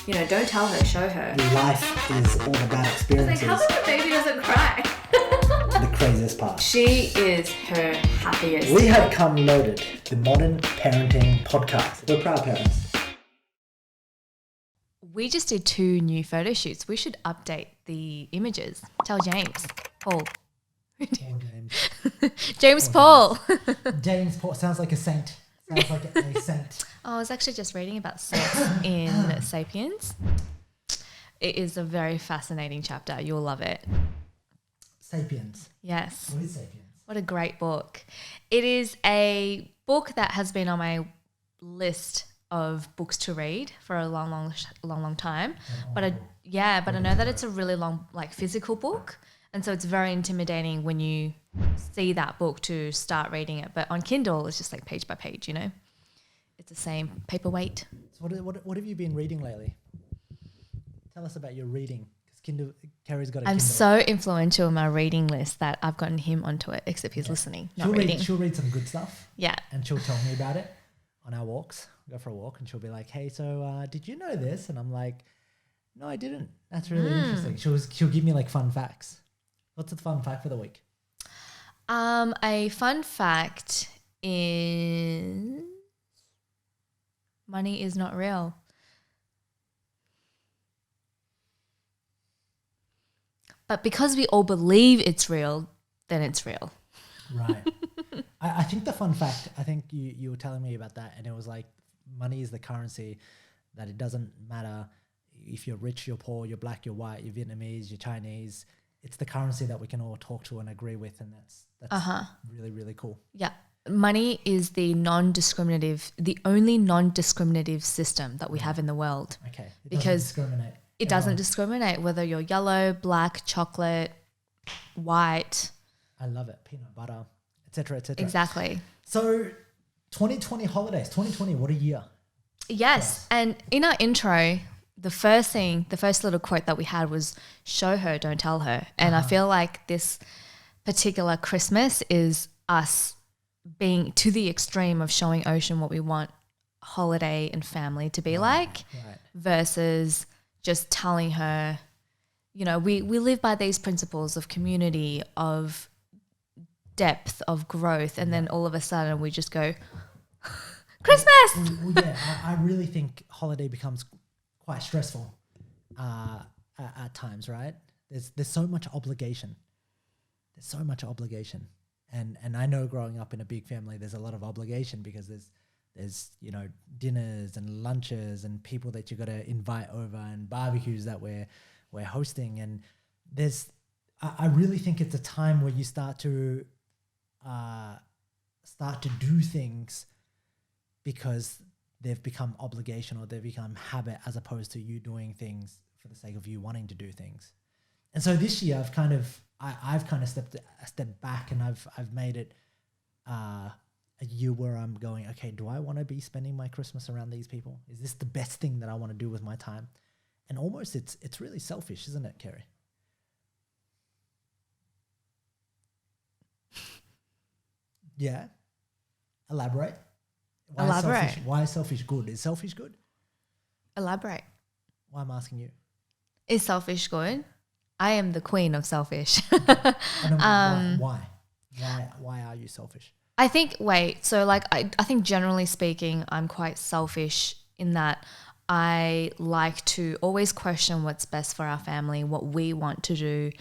don't tell her, show her. Life is all the bad experiences. How come the baby doesn't cry? The craziest part. She is her happiest. We have come loaded. The Modern Parenting Podcast. We're proud parents. We just did 2 new photo shoots. We should update the images. Tell James. Paul. James Paul. James Paul sounds like a saint. Sounds like a saint. I was actually just reading about sex in Sapiens. It is a very fascinating chapter. You'll love it. Sapiens. Yes. What is Sapiens? What a great book. It is a book that has been on my list of books to read for a long time. But I know that it's a really long, physical book. And so it's very intimidating when you see that book to start reading it. But on Kindle, it's just page by page, It's the same paperweight. So what have you been reading lately? Tell us about your reading. Because Keri's got a Kindle. I'm so influential in my reading list that I've gotten him onto it, except he's listening, not reading. She'll read some good stuff. Yeah. And she'll tell me about it on our walks. Go for a walk and she'll be like, hey, so did you know this? And I'm like, no, I didn't. That's really interesting. She'll give me fun facts. What's the fun fact for the week? A fun fact is money is not real. But because we all believe it's real, then it's real. Right. I think the fun fact, I think you were telling me about that, and it was money is the currency, that it doesn't matter if you're rich, you're poor, you're black, you're white, you're Vietnamese, you're Chinese. It's the currency that we can all talk to and agree with, and that's really, really cool. Yeah. Money is the only non-discriminative system that we have in the world. Okay. It doesn't discriminate whether you're yellow, black, chocolate, white. I love it. Peanut butter, etc., etc. Exactly. So 2020 holidays. 2020, what a year. Yes. And in our intro, the first little quote that we had was show her, don't tell her. And I feel like this particular Christmas is us being to the extreme of showing Ocean what we want holiday and family to be like versus just telling her, we live by these principles of community, of depth, of growth, and then all of a sudden we just go, Christmas! Well, I really think holiday becomes quite stressful at times, right? There's so much obligation. And I know growing up in a big family, there's a lot of obligation because there's dinners and lunches and people that you got to invite over and barbecues that we're hosting, and I really think it's a time where you start to do things because they've become obligation or they've become habit, as opposed to you doing things for the sake of you wanting to do things. And so this year I've kind of stepped back, and I've made it a year where I'm going, okay, do I want to be spending my Christmas around these people? Is this the best thing that I want to do with my time? And almost it's really selfish, isn't it, Keri? Yeah. Elaborate. Why is selfish good? Is selfish good? Elaborate. Why I'm asking you. Is selfish good? I am the queen of selfish. Why? Why are you selfish? I think, I think generally speaking, I'm quite selfish in that I like to always question what's best for our family, what we want to do.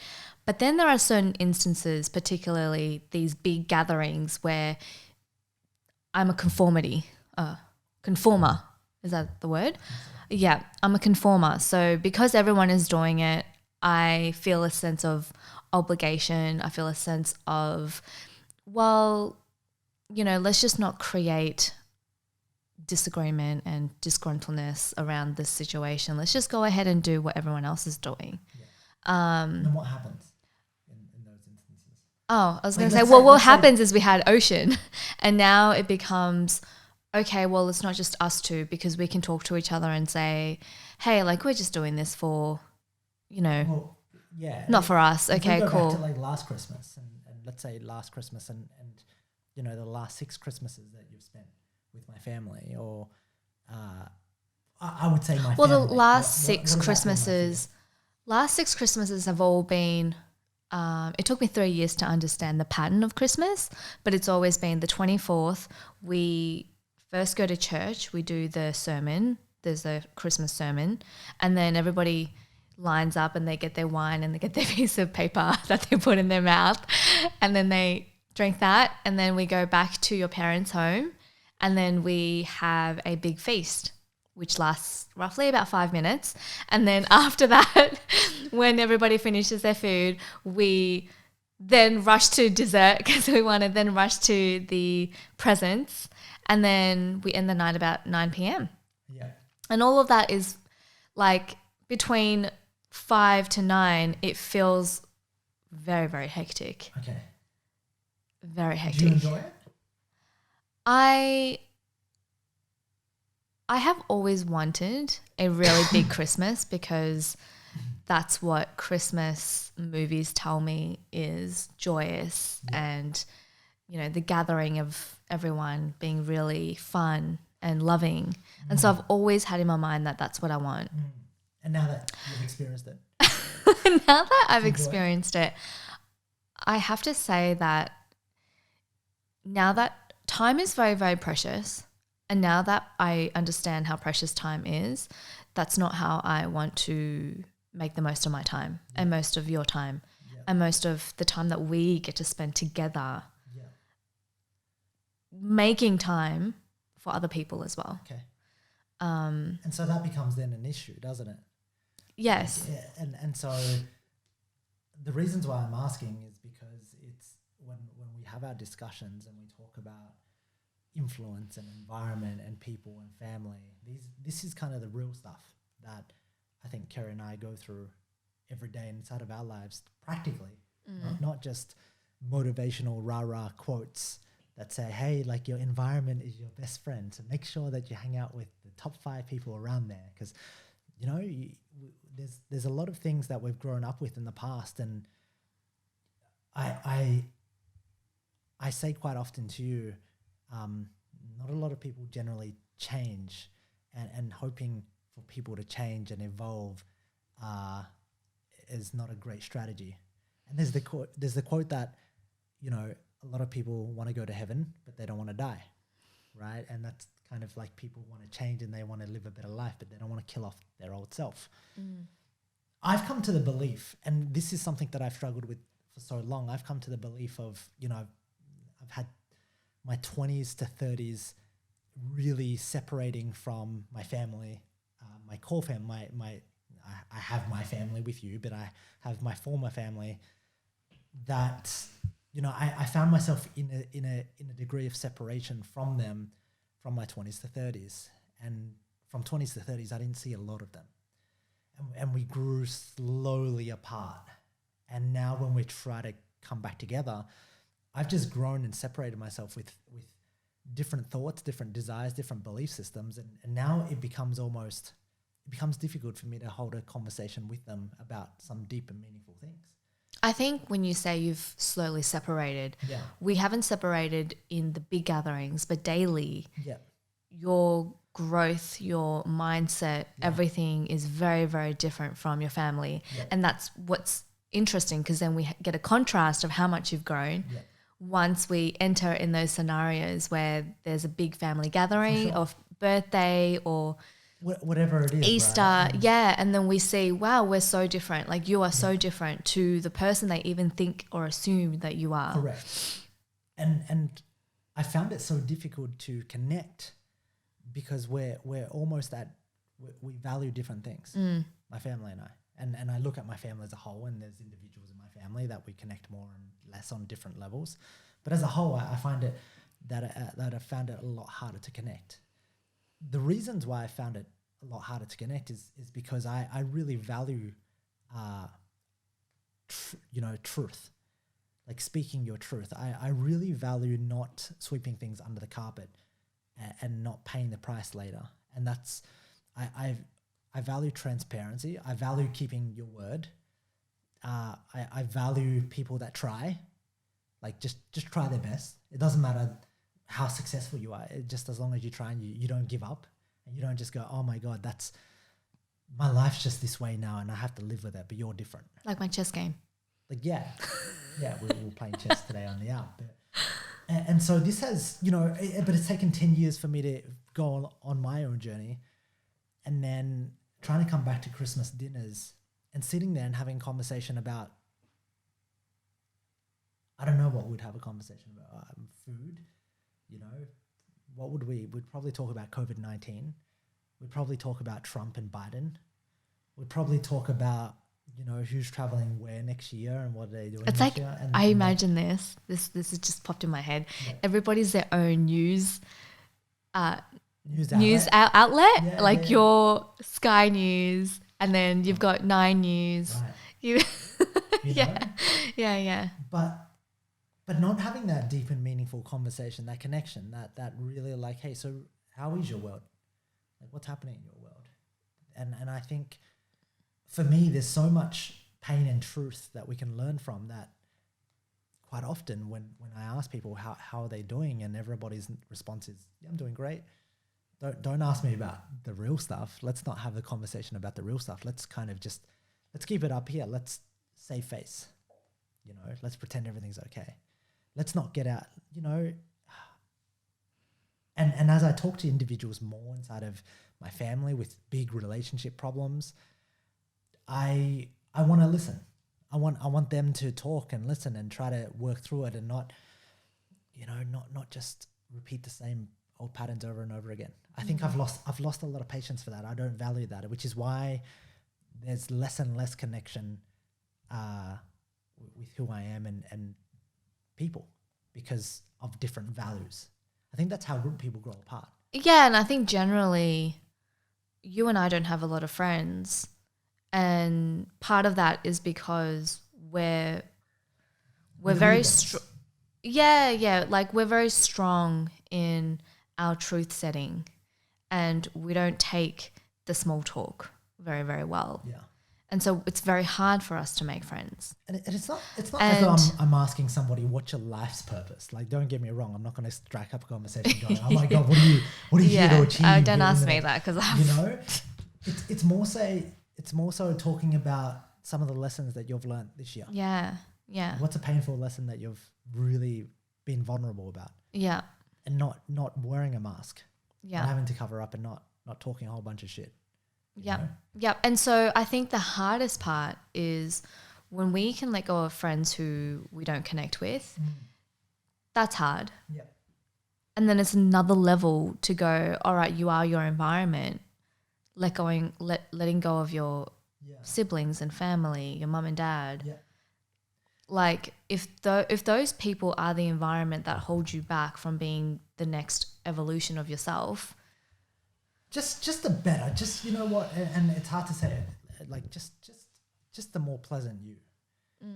But then there are certain instances, particularly these big gatherings, where I'm a conformer. Is that the word? Yeah, I'm a conformer. So because everyone is doing it, I feel a sense of obligation. I feel a sense of, let's just not create disagreement and disgruntledness around this situation. Let's just go ahead and do what everyone else is doing. Yeah. And then what happens in those instances? Oh, I was going to say, what happens is we had Ocean and now it becomes, okay, well, it's not just us two, because we can talk to each other and say, hey, we're just doing this for, not for us. Okay, cool. Back to last Christmas and let's say last Christmas and the last 6 Christmases that you've spent with my family, or I would say my Well, family. the last What six does that feel like for you? last six Christmases have all been. It took me 3 years to understand the pattern of Christmas, but it's always been the 24th. We first go to church. We do the sermon. There's a Christmas sermon, and then everybody lines up and they get their wine and they get their piece of paper that they put in their mouth, and then they drink that, and then we go back to your parents' home, and then we have a big feast which lasts roughly about 5 minutes. And then after that, when everybody finishes their food, we then rush to dessert because we want to then rush to the presents. And then we end the night about 9 p.m. Yeah. And all of that is like between 5 to 9, it feels very, very hectic. Okay. Very hectic. Do you enjoy it? I have always wanted a really big Christmas because that's what Christmas movies tell me is joyous, and, you know, the gathering of everyone being really fun and loving. And so I've always had in my mind that that's what I want. And now that you've experienced it. Now that I've experienced it, I have to say that now that time is very, very precious, and now that I understand how precious time is, that's not how I want to make the most of my time and most of your time and most of the time that we get to spend together making time for other people as well. Okay. And so that becomes then an issue, doesn't it? Yes. Yeah, and so the reasons why I'm asking is because it's when we have our discussions and we talk about influence and environment and people and family, this is kind of the real stuff that I think Keri and I go through every day inside of our lives practically, not just motivational rah-rah quotes that say, hey, like your environment is your best friend, so make sure that you hang out with the top 5 people around there, because, you know, there's a lot of things that we've grown up with in the past, and I say quite often to you, not a lot of people generally change, and hoping for people to change and evolve is not a great strategy. And there's the quote that, you know, a lot of people want to go to heaven, but they don't want to die, right? And that's kind of like people want to change and they want to live a better life, but they don't want to kill off their old self. I've come to the belief, and this is something that I've struggled with for so long, I've come to the belief of, you know, I've had my 20s to 30s really separating from my family, my core family, I have my family with you, but I have my former family that, you know, I found myself in a degree of separation from them from my 20s to 30s. And from 20s to 30s, I didn't see a lot of them. And we grew slowly apart. And now when we try to come back together, I've just grown and separated myself with different thoughts, different desires, different belief systems. And now it becomes difficult for me to hold a conversation with them about some deep and meaningful things. I think when you say you've slowly separated, we haven't separated in the big gatherings, but daily, your growth, your mindset, everything is very, very different from your family. And that's what's interesting, because then we get a contrast of how much you've grown once we enter in those scenarios where there's a big family gathering or birthday or whatever it is, Easter, right? and then we see, wow, we're so different. Like, you are so different to the person they even think or assume that you are. Correct. And I found it so difficult to connect because we're almost we value different things, my family and I. And I look at my family as a whole, and there's individuals in my family that we connect more and less on different levels. But as a whole, I find it that I found it a lot harder to connect. The reasons why I found it a lot harder to connect is because I really value, truth, like speaking your truth. I really value not sweeping things under the carpet and not paying the price later. And that's, I value transparency. I value keeping your word. I value people that try, like just try their best. It doesn't matter how successful you are, just as long as you try and you don't give up. And you don't just go, oh my God, my life's just this way now and I have to live with it, but you're different. Like my chess game. Like, yeah, we're playing chess today on the app. And so this has, but it's taken 10 years for me to go on my own journey, and then trying to come back to Christmas dinners and sitting there and having a conversation about, I don't know what we'd have a conversation about, food, what would we'd probably talk about COVID-19. We'd probably talk about Trump and Biden. We'd probably talk about, who's traveling where next year and what are they doing it's next like, year. I imagine this has just popped in my head. Yeah. Everybody's their own news outlet. Yeah, like your Sky News, and then you've got 9 News. Right. Yeah. But not having that deep and meaningful conversation, that connection, that really like, hey, so how is your world? Like, what's happening in your world? And I think for me, there's so much pain and truth that we can learn from that. Quite often when I ask people how are they doing, and everybody's response is, yeah, I'm doing great. Don't ask me about the real stuff. Let's not have the conversation about the real stuff. Let's kind of let's keep it up here. Let's save face. Let's pretend everything's okay. Let's not get out, And as I talk to individuals more inside of my family with big relationship problems, I want to listen. I want them to talk and listen and try to work through it, and not just repeat the same old patterns over and over again. I think I've lost a lot of patience for that. I don't value that, which is why there's less and less connection with who I am and people, because of different values. I think that's how people grow apart. Yeah, and I think generally you and I don't have a lot of friends, and part of that is because we're very strong. Yeah, like we're very strong in our truth setting, and we don't take the small talk very, very well. Yeah. And so it's very hard for us to make friends. And it's not as though I'm asking somebody, what's your life's purpose? Like, don't get me wrong, I'm not going to strike up a conversation going, oh my God, what are you here to achieve? Don't ask me that, because it's more so talking about some of the lessons that you've learned this year. Yeah. What's a painful lesson that you've really been vulnerable about? Yeah. And not wearing a mask. Yeah. And having to cover up and not talking a whole bunch of shit. Yeah. And so I think the hardest part is when we can let go of friends who we don't connect with. That's hard. Yeah. And then it's another level to go, all right, you are your environment. Letting go of your siblings and family, your mum and dad. Yeah. Like if those people are the environment that holds you back from being the next evolution of yourself. Just a better, you know what, and it's hard to say it, like just the more pleasant you.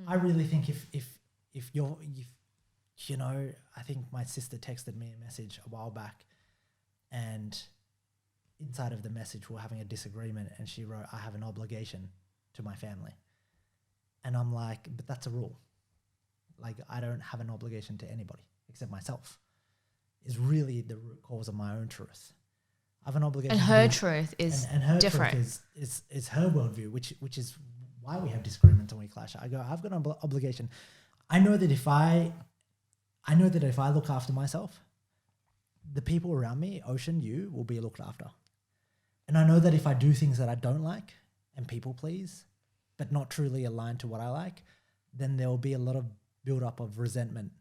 I really think if you're, I think my sister texted me a message a while back, and inside of the message we're having a disagreement, and she wrote, I have an obligation to my family. And I'm like, but that's a rule. Like, I don't have an obligation to anybody except myself, is really the root cause of my own truth. I have an obligation. And her truth is and her different. Truth is her worldview, which is why we have disagreements and we clash. I go, I've got an obligation. I know that if I look after myself, the people around me, Ocean, you, will be looked after. And I know that if I do things that I don't like and people please, but not truly aligned to what I like, then there will be a lot of build up of resentment.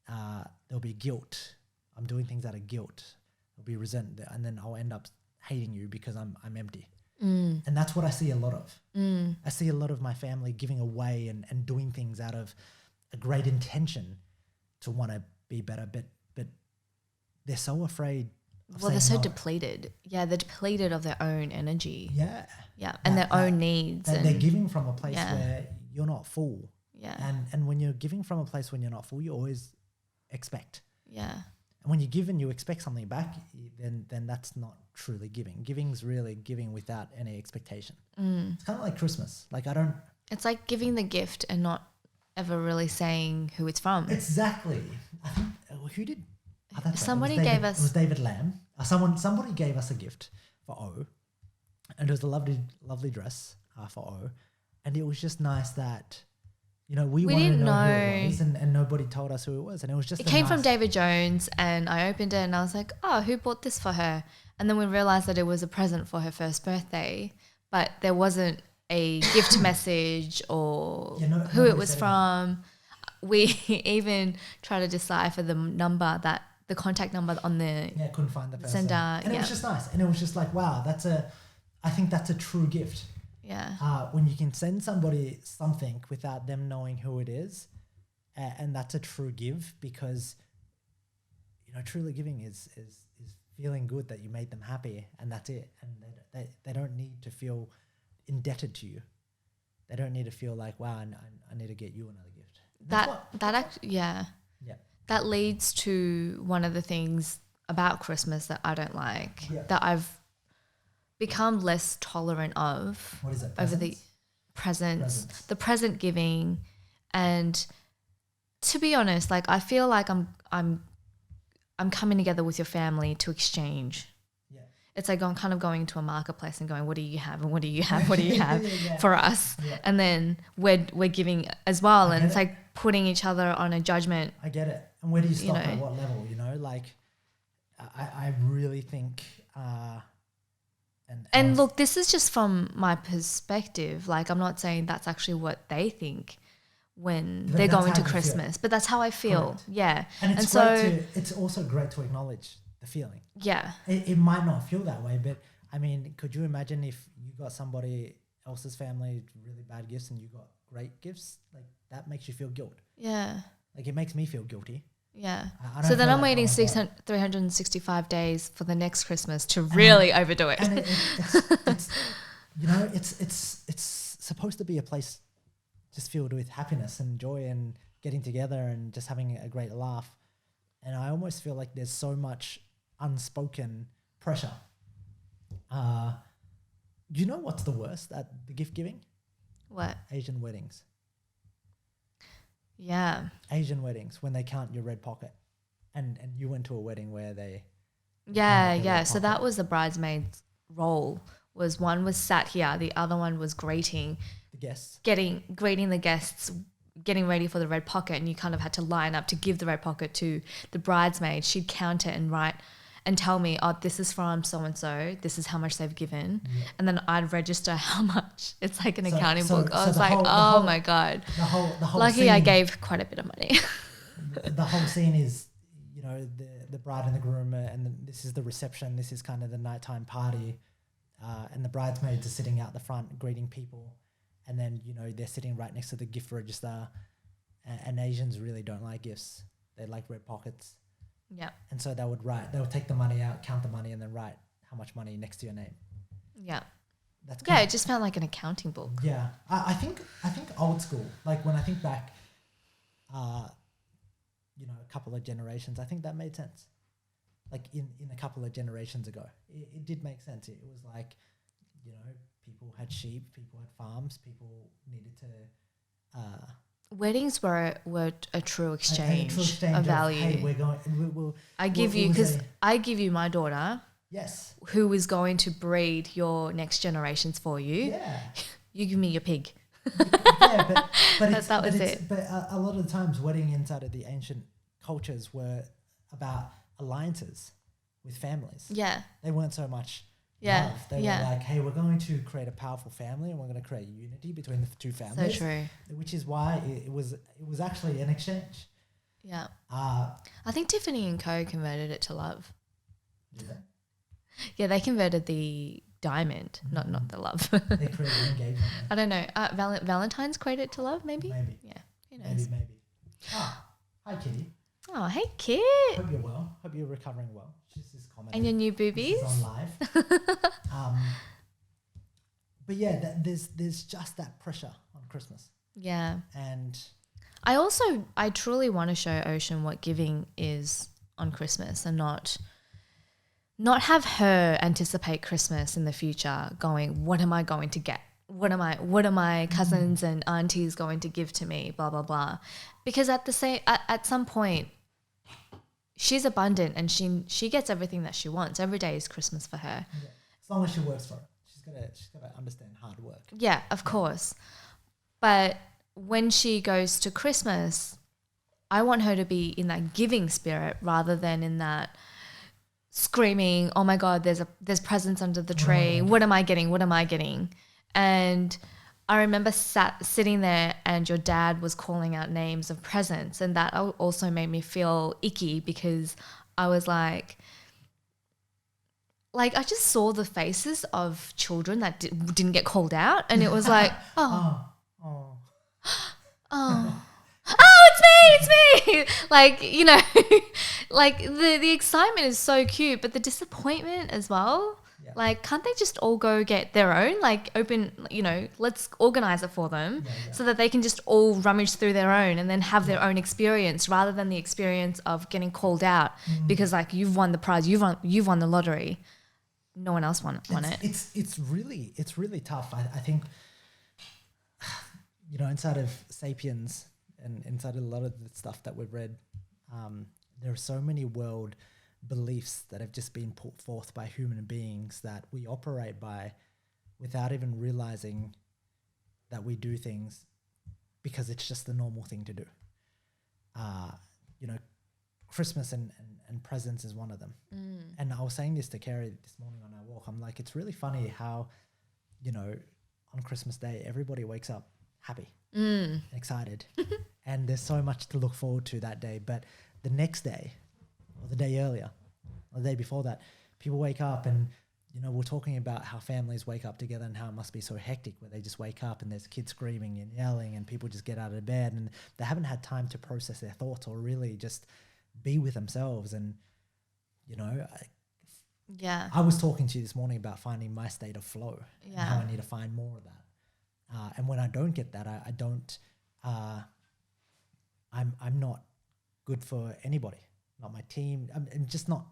There'll be guilt. I'm doing things out of guilt. There'll be resentment, and then I'll end up hating you because I'm empty. And that's what I see a lot of. I see a lot of my family giving away and doing things out of a great intention to want to be better, but they're so afraid. Well, they're so depleted. Yeah, they're depleted of their own energy. Yeah. Yeah, and their own needs. And they're giving from a place where you're not full. Yeah. And when you're giving from a place when you're not full, you always expect. Yeah. And when you give and you expect something back, then that's not truly giving. Giving's really giving without any expectation. It's kind of like Christmas. Like it's like giving the gift and not ever really saying who it's from. Exactly. I think, who did? Somebody gave us. It was David Lamb. Somebody gave us a gift for O, and it was a lovely dress for O, and it was just nice that, you know, we wanted to know who it was, and nobody told us who it was, and it was just. It came from David Jones, and I opened it, and I was like, "Oh, who bought this for her?" And then we realized that it was a present for her first birthday, but there wasn't a gift message or who it was from. We even tried to decipher the contact number on the couldn't find the person. Sender, and it was just nice, and it was just like, wow, I think that's a true gift. Yeah. When you can send somebody something without them knowing who it is, and that's a true give, because, you know, truly giving is feeling good that you made them happy, and that's it. And they don't need to feel indebted to you. They don't need to feel like, wow, I need to get you another gift. That leads to one of the things about Christmas that I don't like, that I've become less tolerant of. What is it? Over the presents, the present giving. And to be honest, like, I feel like I'm coming together with your family to exchange. Yeah. It's like I'm kind of going to a marketplace and going, what do you have, and what do you have, what do you have for us? Yeah. And then we're giving as well, and it's like putting each other on a judgment. I get it. And where do you stop at what level, you know? Like, I really think and look, this is just from my perspective. Like, I'm not saying that's actually what they think when they're going to Christmas, but that's how I feel. Correct. Yeah. And it's also great to acknowledge the feeling. Yeah. It might not feel that way, but I mean, could you imagine if you got somebody else's family really bad gifts and you got great gifts? Like, that makes you feel guilt. Yeah. Like, it makes me feel guilty. Yeah. So then I'm waiting 365 days for the next Christmas to really overdo it. And it's you know, it's supposed to be a place just filled with happiness and joy and getting together and just having a great laugh. And I almost feel like there's so much unspoken pressure. Do you know what's the worst at the gift giving? What? Asian weddings. Yeah. Asian weddings, when they count your red pocket. And you went to a wedding where they... Yeah. So that was the bridesmaid's role. Was one was sat here, the other one was greeting the guests. Greeting the guests, getting ready for the red pocket, and you kind of had to line up to give the red pocket to the bridesmaid. She'd count it and write and tell me, oh, this is from so-and-so, this is how much they've given. Yeah. And then I'd register how much. It's like an accounting book. I was like, my God. The whole lucky scene, I gave quite a bit of money. The whole scene is, you know, the bride and the groom, and this is the reception, this is kind of the nighttime party, and the bridesmaids are sitting out the front greeting people, and then, you know, they're sitting right next to the gift register, and Asians really don't like gifts. They like red pockets. Yeah. And so they would take the money out, count the money, and then write how much money next to your name. Yeah. It just felt like an accounting book. Yeah. I think old school, like when I think back, you know, a couple of generations, I think that made sense. Like in a couple of generations ago, it did make sense. It was like, you know, people had sheep, people had farms, people needed to... Weddings were a true exchange of value. Hey, I give you my daughter. Yes. Who is going to breed your next generations for you? Yeah. You give me your pig. Yeah, but that was it. But a lot of the times, wedding inside of the ancient cultures were about alliances with families. Yeah. They weren't so much. Yeah. Love. They were like, hey, we're going to create a powerful family, and we're going to create unity between the two families. So true. Which is why it was actually an exchange. Yeah. I think Tiffany and Co converted it to love. Did they? Yeah, they converted the diamond, not the love. They created an engagement. I don't know. Valentine's created it to love, maybe? Maybe. Yeah. Who knows? Maybe. Hi, Kitty. Oh, hey, Kit. Hope you're well. Hope you're recovering well. She's just commenting. And your new boobies? This is on live. But yeah, there's just that pressure on Christmas. Yeah. And I truly want to show Ocean what giving is on Christmas, and not have her anticipate Christmas in the future going, what am I going to get? What are my cousins and aunties going to give to me? Blah, blah, blah. Because at some point, she's abundant and she gets everything that she wants. Every day is Christmas for her. Yeah. As long as she works for it. She's got to understand hard work. Yeah, of course. But when she goes to Christmas, I want her to be in that giving spirit rather than in that screaming, oh my God, there's presents under the tree. What am I getting? What am I getting? And I remember sitting there and your dad was calling out names of presents, and that also made me feel icky because I was like I just saw the faces of children that didn't get called out, and it was like, oh, it's me. Like, you know, like the excitement is so cute, but the disappointment as well. Yeah. Like, can't they just all go get their own? Like, open, you know, let's organize it for them so that they can just all rummage through their own and then have their own experience rather than the experience of getting called out because, like, you've won the prize, you've won the lottery. No one else won it. It's really tough. I think, you know, inside of Sapiens and inside of a lot of the stuff that we've read, there are so many world beliefs that have just been put forth by human beings that we operate by without even realizing that we do things because it's just the normal thing to do. You know, Christmas and presents is one of them. And I was saying this to Keri this morning on our walk. I'm like, it's really funny how, you know, on Christmas Day, everybody wakes up happy, excited. And there's so much to look forward to that day. But the next day, or the day earlier, or the day before that, people wake up and, you know, we're talking about how families wake up together and how it must be so hectic where they just wake up and there's kids screaming and yelling and people just get out of bed and they haven't had time to process their thoughts or really just be with themselves. And, you know, I was talking to you this morning about finding my state of flow and how I need to find more of that. And when I don't get that, I'm not good for anybody. Not my team. I'm just not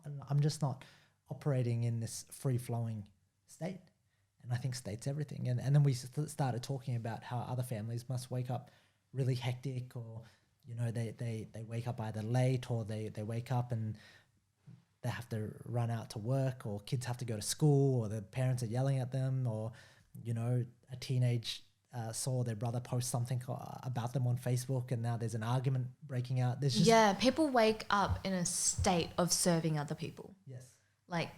operating in this free-flowing state. And I think state's everything. And then we started talking about how other families must wake up really hectic, or, you know, they wake up either late or they wake up and they have to run out to work, or kids have to go to school, or their parents are yelling at them, or, you know, a teenage saw their brother post something about them on Facebook and now there's an argument breaking out. There's just people wake up in a state of serving other people. Yes. Like,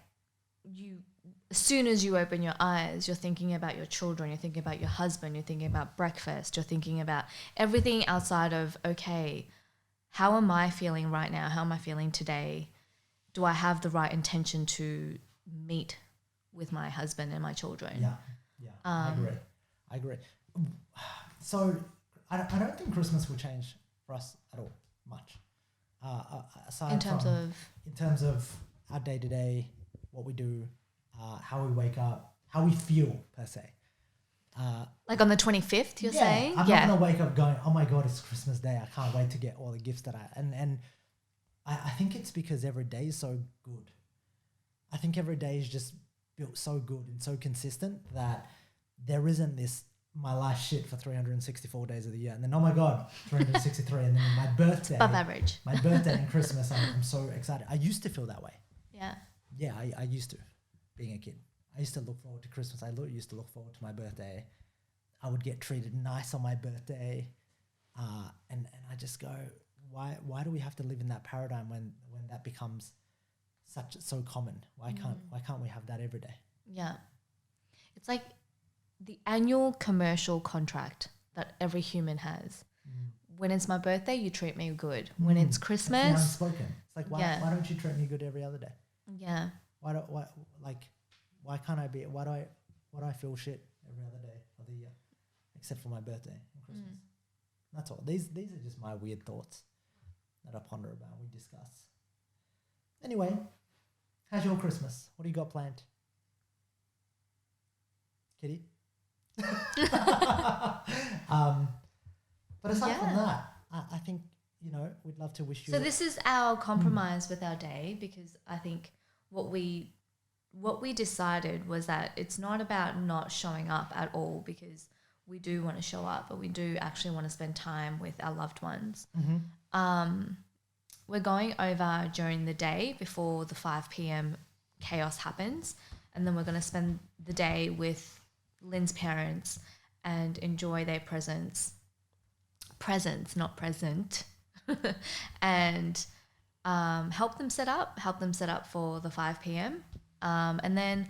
as soon as you open your eyes, you're thinking about your children, you're thinking about your husband, you're thinking about breakfast, you're thinking about everything outside of, okay, how am I feeling right now? How am I feeling today? Do I have the right intention to meet with my husband and my children? Yeah. I agree. So I don't think Christmas will change for us at all much. Aside in terms of our day to day, what we do, how we wake up, how we feel per se. Like on the 25th, you're saying? I'm not gonna wake up going, oh my God, it's Christmas Day. I can't wait to get all the gifts that I think it's because every day is so good. I think every day is just built so good and so consistent that there isn't this my life shit for 364 days of the year. And then, oh my God, 363. And then my birthday. Above average. My birthday and Christmas, I'm so excited. I used to feel that way. Yeah. Yeah, I used to, being a kid. I used to look forward to Christmas. I used to look forward to my birthday. I would get treated nice on my birthday. And I just go, why do we have to live in that paradigm when that becomes so common? Why can't we have that every day? Yeah. It's like the annual commercial contract that every human has. When it's my birthday, you treat me good. When it's Christmas, it's unspoken. It's like, why don't you treat me good every other day? Yeah. Why can't I be? Why do I feel shit every other day of the year, except for my birthday and Christmas? That's all. These are just my weird thoughts that I ponder about. We discuss. Anyway, how's your Christmas? What do you got planned, Kitty? But aside from that, I think, you know, we'd love to wish you. So this is our compromise with our day, because I think what we decided was that it's not about not showing up at all, because we do want to show up, but we do actually want to spend time with our loved ones. we're going over during the day before the 5 p.m. chaos happens, and then we're going to spend the day with Lynn's parents and enjoy their presents, not present, and help them set up for the 5 p.m. And then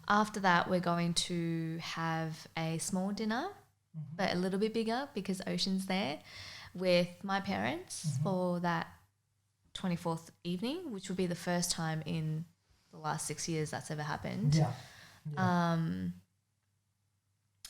after that, we're going to have a small dinner, but a little bit bigger because Ocean's there with my parents for that 24th evening, which will be the first time in the last 6 years that's ever happened. Yeah.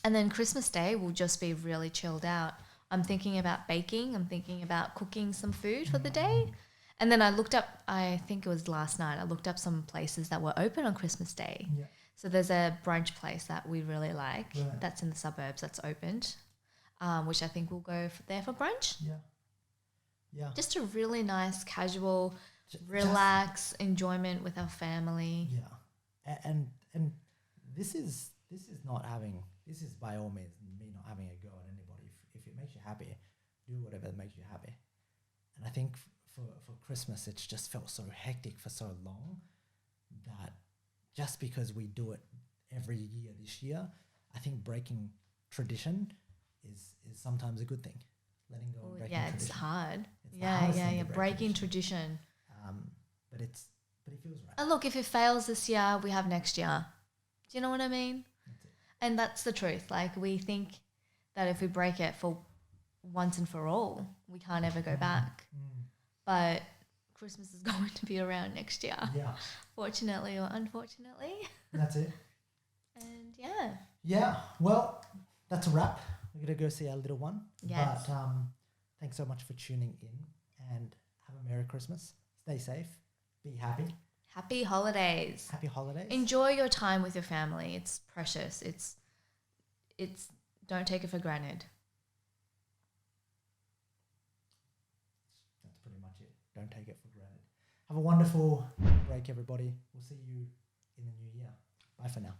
And then Christmas Day will just be really chilled out. I'm thinking about baking. I'm thinking about cooking some food for the day. And then I looked up, I think it was last night, I looked up some places that were open on Christmas Day. Yeah. So there's a brunch place that we really like Right. that's in the suburbs that's opened, which I think we'll go there for brunch. Yeah. Yeah. Just a really nice, casual, relax enjoyment with our family. Yeah. And this is by all means me not having a go at anybody. If it makes you happy, do whatever makes you happy. And I think for Christmas, it's just felt so hectic for so long that just because we do it every year this year, I think breaking tradition is sometimes a good thing. Letting go of breaking tradition. It's hard. It's the hardest thing to break Breaking tradition. But it feels right. And look, if it fails this year, we have next year. Do you know what I mean? That's it. And that's the truth. Like, we think that if we break it for once and for all, we can't ever go back. But Christmas is going to be around next year. Yeah. Fortunately or unfortunately. That's it. And yeah. Yeah. Well, that's a wrap. We're going to go see our little one. Yes. But thanks so much for tuning in, and have a Merry Christmas. Stay safe. Be happy. Happy holidays. Happy holidays. Enjoy your time with your family. It's precious. It's don't take it for granted. That's pretty much it. Don't take it for granted. Have a wonderful break, everybody. We'll see you in the new year. Bye for now.